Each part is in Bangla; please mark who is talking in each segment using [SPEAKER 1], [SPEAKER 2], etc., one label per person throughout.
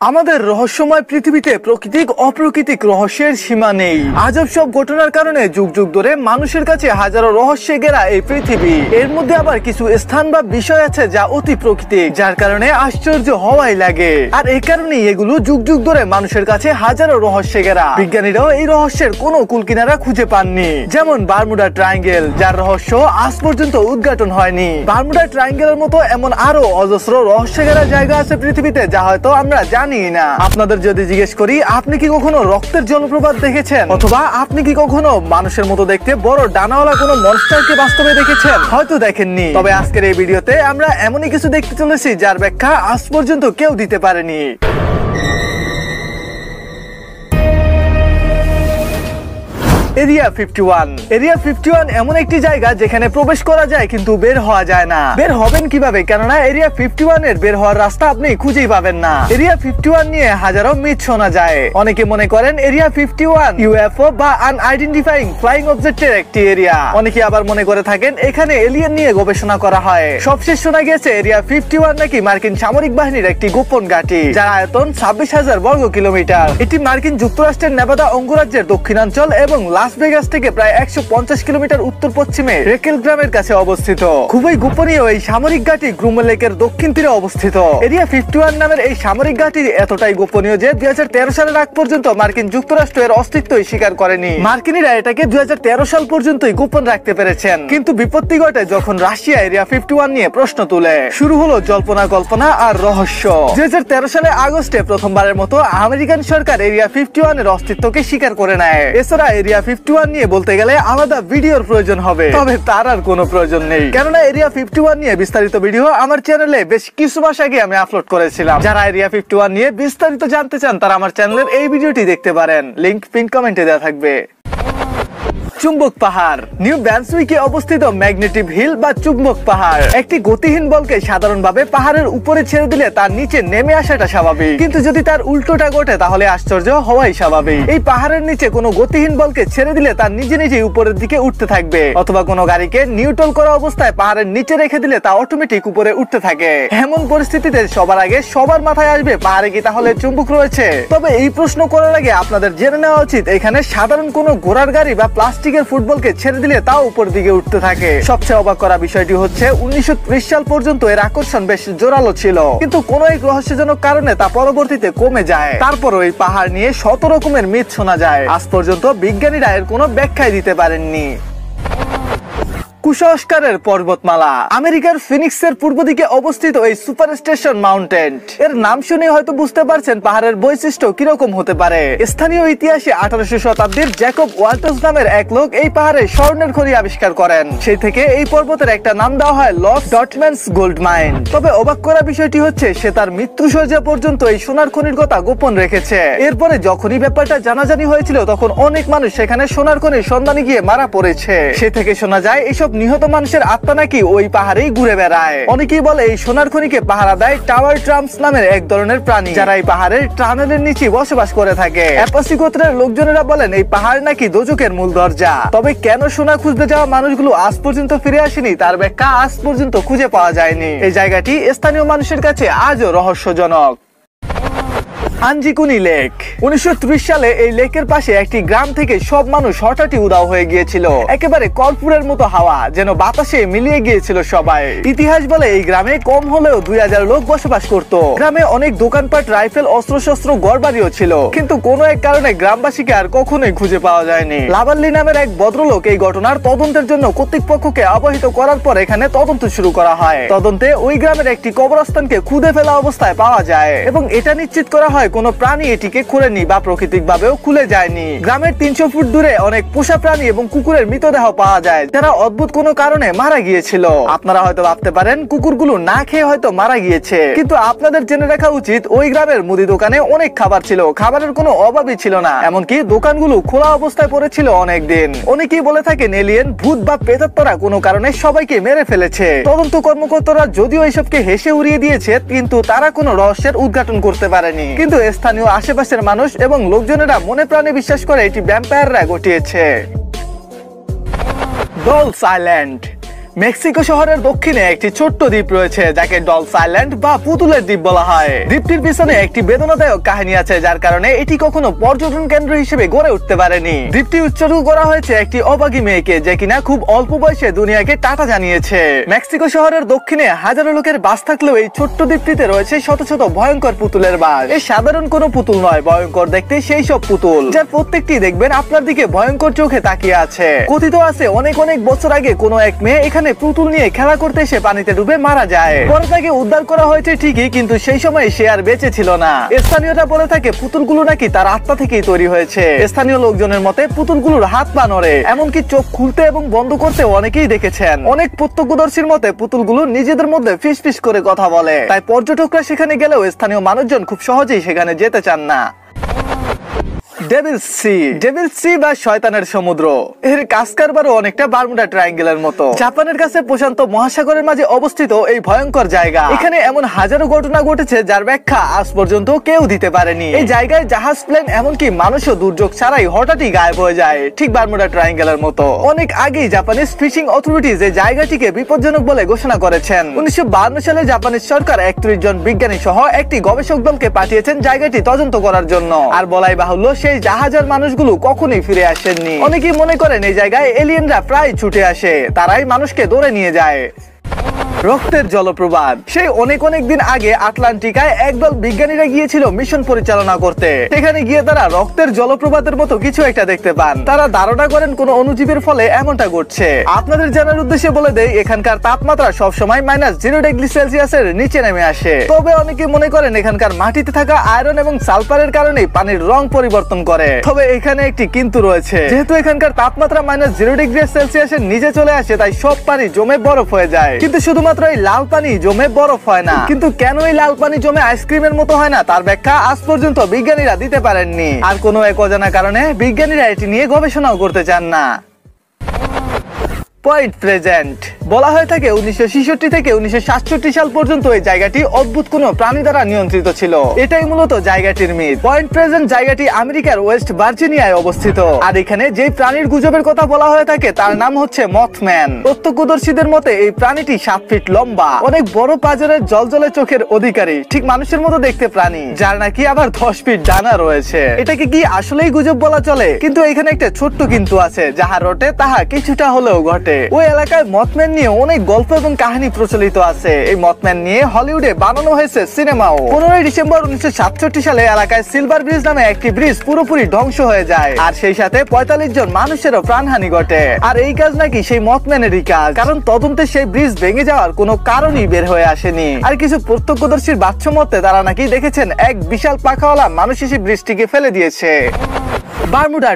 [SPEAKER 1] আমাদের রহস্যময় পৃথিবীতে প্রাকৃতিক অপ্রাকৃতিক রহস্যের সীমা নেই। আজব সব ঘটনার কারণে যুগ যুগ ধরে মানুষের কাছে হাজারো রহস্যে ঘেরা এই পৃথিবী। এর মধ্যে আবার কিছু স্থান বা বিষয় আছে যা অতি প্রাকৃতিক, যার কারণে আশ্চর্য হওয়াই লাগে। আর এই কারণেই এগুলো যুগ যুগ ধরে মানুষের কাছে হাজারো রহস্যে ঘেরা। বিজ্ঞানীরাও এই রহস্যের কোনো কুলকিনারা খুঁজে পাননি। যেমন বারমুডা ট্রায়াঙ্গেল, যার রহস্য আজ পর্যন্ত উদ্ঘাটন হয়নি। বারমুডা ট্রায়াঙ্গেলের মতো এমন আরো অজস্র রহস্যে ঘেরা জায়গা আছে পৃথিবীতে যা হয়তো আমরা জানি না। আপনাদের যদি জিজ্ঞেস করি, আপনি কি কখনো রক্তের জলপ্রপাত দেখেছেন? অথবা আপনি কি কখনো মানুষের মতো দেখতে বড় ডানাওয়ালা কোনো মনস্টারকে বাস্তবে দেখেছেন? হয়তো দেখেননি। তবে আজকের এই ভিডিওতে আমরা এমনই কিছু দেখতে চলেছি যার ব্যাখ্যা আজ পর্যন্ত কেউ দিতে পারেনি। এরিয়া 51। এরিয়া 51 এমন একটি জায়গা যেখানে প্রবেশ করা যায় কিন্তু বের হওয়া যায় না। বের হবেন কিভাবে? কেননা এরিয়া 51 এর বের হওয়ার রাস্তা আপনি খুঁজেই পাবেন না। এরিয়া 51 নিয়ে হাজারো মিথ শোনা যায়। অনেকে মনে করেন এরিয়া 51 ইউএফও বা আনআইডেন্টিফাইং ফ্লাইং অবজেক্টের একটি এরিয়া। অনেকে আবার মনে করে থাকেন এখানে এলিয়েন নিয়ে গবেষণা করা হয়। সবশেষ শোনা গেছে এরিয়া 51 নাকি মার্কিন সামরিক বাহিনীর একটি গোপন ঘাঁটি, যার আয়তন 26,000 বর্গ কিলোমিটার। এটি মার্কিন যুক্তরাষ্ট্রের নেভাদা অঙ্গরাজ্যের দক্ষিণাঞ্চল এবং লাস ভেগাস থেকে প্রায় 150 কিলোমিটার উত্তর পশ্চিমে রেকেল গ্রামের কাছে অবস্থিত। খুবই গোপনীয় এই সামরিক ঘাঁটি গ্রুমো লেকের দক্ষিণ তীরে অবস্থিত। এরিয়া 51 নামের এই সামরিক ঘাঁটি এতটাই গোপনীয় যে 2013 সালের আগ পর্যন্ত মার্কিন যুক্তরাষ্ট্র এর অস্তিত্বই স্বীকার করেনি। মার্কিনীরা এটাকে 2013 সাল পর্যন্তই গোপন রাখতে পেরেছেন। কিন্তু বিপত্তি ঘটে যখন রাশিয়া এরিয়া 51 নিয়ে প্রশ্ন তুলে। শুরু হলো জল্পনা কল্পনা আর রহস্য। 2013 সালে আগস্টে প্রথমবারের মতো আমেরিকান সরকার এরিয়া 51 এর অস্তিত্বকে স্বীকার করে নেয়। এছাড়া এরিয়া 51 নিয়ে বলতে গেলে আলাদা ভিডিওর প্রয়োজন হবে, তবে তার আর কোনো প্রয়োজন নেই, কেননা এরিয়া 51 নিয়ে বিস্তারিত ভিডিও আমার চ্যানেলে বেশ কিছু মাস আগে আমি আপলোড করেছিলাম। যারা এরিয়া 51 নিয়ে বিস্তারিত জানতে চান তারা আমার চ্যানেলের এই ভিডিওটি দেখতে পারেন, লিংক পিন কমেন্টে দেওয়া থাকবে। চুম্বক পাহাড়। নিউ ব্রান্সউইকে অবস্থিত ম্যাগনেটিক হিল বা চুম্বক পাহাড় একটি গতিহীন বলকে সাধারণভাবে পাহাড়ের উপরে ছেড়ে দিলে তার নিচে নেমে আসাটা স্বাভাবিক, কিন্তু যদি তার উল্টোটা ঘটে তাহলে আশ্চর্য হওয়াই স্বাভাবিক। এই পাহাড়ের নিচে কোনো গতিহীন বলকে ছেড়ে দিলে তার নিজে নিজেই উপরের দিকে উঠতে থাকবে, অথবা কোনো গাড়িকে নিউট্রাল করা অবস্থায় পাহাড়ের নিচে রেখে দিলে তা অটোমেটিক উপরে উঠতে থাকে। এমন পরিস্থিতিতে সবার আগে সবার মাথায় আসবে, পাহাড়ে কি তাহলে চুম্বক রয়েছে? তবে এই প্রশ্ন করার আগে আপনাদের জেনে নেওয়া উচিত এখানে সাধারণ কোনো ঘোড়ার গাড়ি বা প্লাস্টিকের ফুটবলকে ছেড়ে দিলে তাও উপর দিকে উঠতে থাকে। সবচেয়ে অবাক করা বিষয়টি হচ্ছে 1930 সাল পর্যন্ত এর আকর্ষণ বেশ জোরালো ছিল, কিন্তু কোন এক রহস্যজনক কারণে তা পরবর্তীতে কমে যায়। তারপরও এই পাহাড় নিয়ে শত রকমের মিথ শোনা যায়। আজ পর্যন্ত বিজ্ঞানীরা এর কোনো ব্যাখ্যাই দিতে পারেননি। কুসংস্কারের পর্বতমালা। আমেরিকার ফিনিক্সের পূর্ব দিকে অবস্থিত এই সুপার স্টেশন মাউন্টেন এর নাম শুনে হয়তো বুঝতে পারছেন পাহাড়ের বৈশিষ্ট্য কিরকম হতে পারে। স্থানীয় ইতিহাসে 1800 শতাব্দীর জ্যাকব ওয়াল্টজ নামের এক লোক এই পাহাড়ে স্বর্ণের খনি আবিষ্কার করেন। সেই থেকে এই পর্বতের একটা নাম দেওয়া হয় লস্ট ডটম্যানস গোল্ড মাইন। তবে অবাক করা বিষয়টি হচ্ছে সে তার মৃত্যুশয্যা পর্যন্ত এই সোনার খনির কথা গোপন রেখেছে। এরপরে যখনই ব্যাপারটা জানাজানি হয়েছিল তখন অনেক মানুষ সেখানে সোনার খনির সন্ধানে গিয়ে মারা পড়েছে। সে থেকে শোনা যায় এসব নিহত মানুষের আত্মা নাকি ওই পাহাড়েই ঘুরে বেড়ায়। অনেকেই বলে এই সোনার খনিকে পাহারা দেয় টাওয়ার ট্রাম্পস নামের এক ধরনের প্রাণী, যারা এই পাহাড়ের টানেলের নিচে বসবাস করে থাকে। অ্যাপাসি গোত্রের লোকজনেরা বলেন এই পাহাড় নাকি দোজখের মূল দরজা। তবে কেন সোনা খুঁজতে যাওয়া মানুষগুলো আজ পর্যন্ত ফিরে আসেনি তার ব্যাখ্যা আজ পর্যন্ত খুঁজে পাওয়া যায়নি। এই জায়গাটি স্থানীয় মানুষের কাছে আজও রহস্যজনক। Anjikuni lake. 1930 সালে এই লেকের পাশে একটি গ্রাম থেকে সব মানুষ হঠাৎই উধাও হয়ে গিয়েছিল। একেবারে কর্পূরের মতো হাওয়া যেন বাতাসে মিলিয়ে গিয়েছিল সবাই। ইতিহাস বলে এই গ্রামে কম হলেও 2000 লোক বসবাস করত। গ্রামে অনেক দোকানপাট, রাইফেল, অস্ত্রশস্ত্র, ঘরবাড়িও ছিল, কিন্তু কোনো এক কারণে গ্রামবাসীকে আর কখনোই খুঁজে পাওয়া যায়নি। লাভাল্লি নামের এক ভদ্রলোক এই ঘটনার তদন্তের জন্য কর্তৃপক্ষকে অবহিত করার পর এখানে তদন্ত শুরু করা হয়। তদন্তে ওই গ্রামের একটি কবরস্থানকে খুদে ফেলা অবস্থায় পাওয়া যায় এবং এটা নিশ্চিত করা হয় কোনো প্রাণী এটিকে খুলেনি বা প্রাকৃতিক ভাবেও খুলে যায়নি। গ্রামের 300 ফুট দূরে অনেক পোষা প্রাণী এবং কুকুরের মৃতদেহ পাওয়া যায়, যারা অদ্ভুত কোনো কারণে মারা গিয়েছিল। আপনারা হয়তো ভাবতে পারেন কুকুরগুলো না খেয়ে হয়তো মারা গিয়েছে, কিন্তু আপনাদের জেনে রাখা উচিত ওই গ্রামের মুদি দোকানে অনেক খাবার ছিল, খাবারের কোনো অভাবই ছিল না। এমনকি দোকানগুলো খোলা অবস্থায় পড়েছিল অনেক দিন। অনেকেই বলে থাকেন এলিয়েন, ভূত বা প্রেতাত্মারা কোনো কারণে সবাইকে মেরে ফেলেছে। তদন্ত কর্মকর্তারা যদিও এসবকে হেসে উড়িয়ে দিয়েছে, কিন্তু তারা কোনো রহস্যের উদ্ঘাটন করতে পারেনি। কিন্তু স্থানীয় আশেপাশের মানুষ এবং লোকজনেরা মনে প্রাণে বিশ্বাস করে এটি ভ্যাম্পায়াররা ঘটিয়েছে। Dolls island. মেক্সিকো শহরের দক্ষিণে একটি ছোট্ট দ্বীপ রয়েছে যাকে ডলস আইল্যান্ড বা পুতুলের দ্বীপ বলা হয়। দ্বীপটির পিছনে একটি বেদনাদায়ক কাহিনী আছে, যার কারণে এটি কখনো পর্যটন কেন্দ্র হিসেবে গড়ে উঠতে পারেনি। দ্বীপটি উৎসর্গ করা হয়েছে একটি অভাগী মেয়েকে, যে কিনা খুব অল্প বয়সে দুনিয়াকে টাটা জানিয়েছে। মেক্সিকো শহরের দক্ষিণে হাজারো লোকের বাস থাকলেও এই ছোট্ট দ্বীপটিতে রয়েছে শত শত ভয়ঙ্কর পুতুলের বাস। এই সাধারণ কোনো পুতুল নয়, ভয়ঙ্কর দেখতে সেই সব পুতুল যার প্রত্যেকটি দেখবেন আপনার দিকে ভয়ঙ্কর চোখে তাকিয়ে আছে। কথিত আছে অনেক অনেক বছর আগে কোনো এক মেয়ে এখানে পুতুল নিয়ে খেলা করতে এসে পানিতে ডুবে মারা যায়। পরে তাকে উদ্ধার করা হয়েছে ঠিকই, কিন্তু সেই সময় সে আর বেঁচে ছিল না। স্থানীয়রা বলে থাকে পুতুলগুলো নাকি তার আত্মা থেকেই তৈরি হয়েছে। স্থানীয় লোকজনের মতে পুতুলগুলোর হাত পা নড়ে, এমনকি চোখ খুলতে এবং বন্ধ করতে অনেকেই দেখেছেন। অনেক প্রত্যক্ষদর্শীর মতে পুতুলগুলো নিজেদের মধ্যে ফিসফিস করে কথা বলে, তাই পর্যটকরা সেখানে গেলেও স্থানীয় মানুষজন খুব সহজেই সেখানে যেতে চান না। ডেভিল সি বা শয়তানের সমুদ্র, এর কাজ কারবারও অনেকটা বারমুডা ট্রায়াঙ্গেলের মতো। জাপানের কাছে প্রশান্ত মহাসাগরের মাঝে অবস্থিত এই ভয়ঙ্কর জায়গা, এখানে এমন হাজারো ঘটনা ঘটেছে যার ব্যাখ্যা আজ পর্যন্ত কেউ দিতে পারেনি। এই জায়গায় জাহাজ, প্লেন, এমনকি মানুষও দুর্যোগ ছাড়াই হঠাৎই গায়েব হয়ে যায়, ঠিক বারমুডা ট্রায়াঙ্গেলের মতো। অনেক আগেই জাপানিজ ফিশিং অথরিটিজ এই জায়গাটিকে বিপজ্জনক বলে ঘোষণা করেছেন। 1952 সালে জাপানিজ সরকার 31 জন বিজ্ঞানী সহ একটি গবেষক দলকে পাঠিয়েছেন জায়গাটি তদন্ত করার জন্য। আর বলাই বাহুল্য, সেই জাহাজের মানুষগুলো কখনোই ফিরে আসেননি। অনেকেই মনে করেন এই জায়গায় এলিয়েনরা প্রায় ছুটে আসে, তারাই মানুষকে ধরে নিয়ে যায়। রক্তের জলপ্রপাত, সেই অনেক অনেক দিন আগে আটলান্টিকায় একদল বিজ্ঞানীরা গিয়েছিল মিশন পরিচালনা করতে। সেখানে গিয়ে তারা রক্তের জলপ্রপাতের মতো কিছু একটা দেখতে পান। তারা ধারণা করেন কোন অণুজীবের ফলে এমনটা ঘটছে। আপনাদের জানার উদ্দেশ্যে বলে দেই, এখানকার তাপমাত্রা সবসময় -0 ডিগ্রি সেলসিয়াসের নিচে নেমে আসে। তবে অনেকে মনে করেন এখানকার মাটিতে থাকা আয়রন এবং সালফারের কারণেই পানির রং পরিবর্তন করে। তবে এখানে একটি কিন্তু রয়েছে, যেহেতু এখানকার তাপমাত্রা -0 ডিগ্রি সেলসিয়াসের নিচে চলে আসে, তাই সব পানি জমে বরফ হয়ে যায়। কিন্তু শুধুমাত্র এই লাল পানি জমে বরফ হয় না। কিন্তু কেন এই লাল পানি জমে আইসক্রিমের মতো হয় না, তার ব্যাখ্যা আজ পর্যন্ত বিজ্ঞানীরা দিতে পারেননি। আর কোনো এক অজানা কারণে বিজ্ঞানীরা এটি নিয়ে গবেষণাও করতে চান না। পয়েন্ট প্রেজেন্ট, বলা হয়ে থাকে 1966 থেকে 1967 সাল পর্যন্ত এই জায়গাটি অদ্ভুত কোনো প্রাণী দ্বারা নিয়ন্ত্রিত ছিল। এটাই মূলত জায়গাটির মিথ। পয়েন্ট প্রেজেন্ট জায়গাটি আমেরিকার ওয়েস্ট ভার্জিনিয়ায় অবস্থিত। আর এখানে যে প্রাণীর গুজবের কথা বলা হয়ে থাকে তার নাম হচ্ছে মথম্যান। প্রত্যক্ষদর্শীদের মতে এই প্রাণীটি 7 ফিট লম্বা, অনেক বড় পাঁজরের জলজলে চোখের অধিকারী, ঠিক মানুষের মতো দেখতে প্রাণী, যার নাকি আবার 10 ফিট ডানা রয়েছে। এটাকে কি আসলেই গুজব বলা চলে? কিন্তু এখানে একটা ছোট্ট কিন্তু আছে, যাহা রটে তাহা কিছুটা হলেও ঘটে। ওই এলাকায় মথম্যান নিয়ে অনেক গল্প এবং কাহিনী প্রচলিত আছে। এই মথম্যান নিয়ে হলিউডে বানানো হয়েছে সিনেমাও। 15 ডিসেম্বর 1967 সালে এলাকায় সিলভার ব্রিজ নামে একটি ব্রিজ পুরোপুরি ধ্বংস হয়ে যায়, আর সেই সাথে 45 জন মানুষেরও প্রাণহানি ঘটে। আর এই কাজ নাকি সেই মথম্যানেরই কাজ, কারণ তদন্তে সেই ব্রিজ ভেঙে যাওয়ার কোনো কারণই বের হয়ে আসেনি। আর কিছু প্রত্যক্ষদর্শীর বাচ্চ মতে তারা নাকি দেখেছেন এক বিশাল পাখাওয়ালা মানুষ এসে ব্রিজটিকে ফেলে দিয়েছে। বারমুডা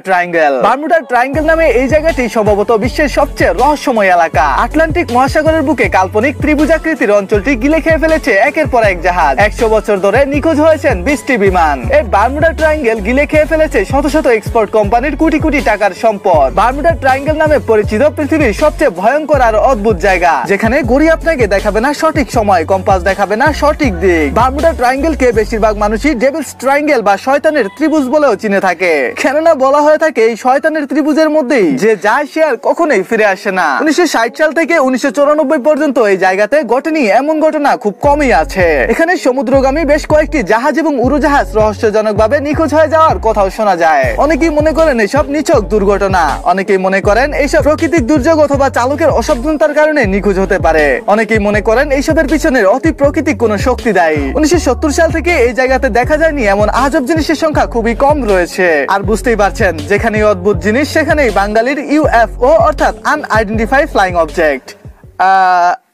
[SPEAKER 1] ট্রায়াঙ্গেল নামে এই জায়গাটি সম্ভবত বিশ্বের সবচেয়ে রহস্যময় এলাকা। আটলান্টিক মহাসাগরের বুকে কাল্পনিক ত্রিভুজাকৃতির অঞ্চলটি গিলে খেয়ে ফেলেছে একের পর এক জাহাজ। 100 বছর ধরে নিখোঁজ হয়েছেন 20টি বিমান। এই বারমুডা ট্রায়াঙ্গেল গিলে খেয়ে ফেলেছে শত শত এক্সপোর্ট কোম্পানির কোটি কোটি টাকার সম্পদ। বারমুডা ট্রায়াঙ্গেল নামে পরিচিত পৃথিবীর সবচেয়ে ভয়ঙ্কর আর অদ্ভুত জায়গা, যেখানে ঘড়ি আপনাকে দেখাবে না সঠিক সময়, কম্পাস দেখাবে না সঠিক দিক। বারমুডা ট্রায়াঙ্গেলকে বেশিরভাগ মানুষই ডেভিলস ট্রায়াঙ্গেল বা শয়তানের ত্রিভুজ বলেও চিনে থাকে। কেননা বলা হয়ে থাকে এই শয়তানের ত্রিভুজের মধ্যেই যে যায় সে আর কখনোই ফিরে আসে না। 1960 সাল থেকে 1994 পর্যন্ত এই জায়গাতে ঘটেনি এমন ঘটনা খুব কমই আছে। এখানে সমুদ্রগামী বেশ কয়েকটি জাহাজ এবং উড়োজাহাজ রহস্যজনকভাবে নিখোঁজ হয়ে যাওয়ার কথাও শোনা যায়। অনেকেই মনে করেন এসব নিছক দুর্ঘটনা, অনেকেই মনে করেন এইসব প্রাকৃতিক দুর্যোগ অথবা চালকের অসাবধানতার কারণে নিখোঁজ হতে পারে। অনেকেই মনে করেন এইসবের পিছনের অতি প্রাকৃতিক কোনো শক্তি দায়ী। 1970 সাল থেকে এই জায়গাতে দেখা যায়নি এমন আজব জিনিসের সংখ্যা খুবই কম রয়েছে। আর বুঝতেই পারছেন, যেখানেই অদ্ভুত জিনিস সেখানেই বাঙালির ইউএফও অর্থাৎ আনআইডেন্টিফাইড ফ্লাইং অবজেক্ট।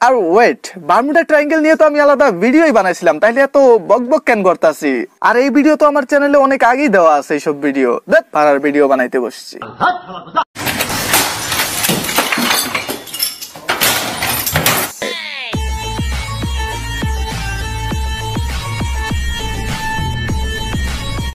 [SPEAKER 1] আর ওয়েট, বারমুডা ট্রায়াঙ্গেল নিয়ে তো আমি আলাদা ভিডিওই বানাইছিলাম, তাইলে এত বকবক কেন করতাছি? আর এই ভিডিও তো আমার চ্যানেলে অনেক আগেই দেওয়া আছে, এইসব ভিডিও পাড়ার ভিডিও বানাইতে বসছি।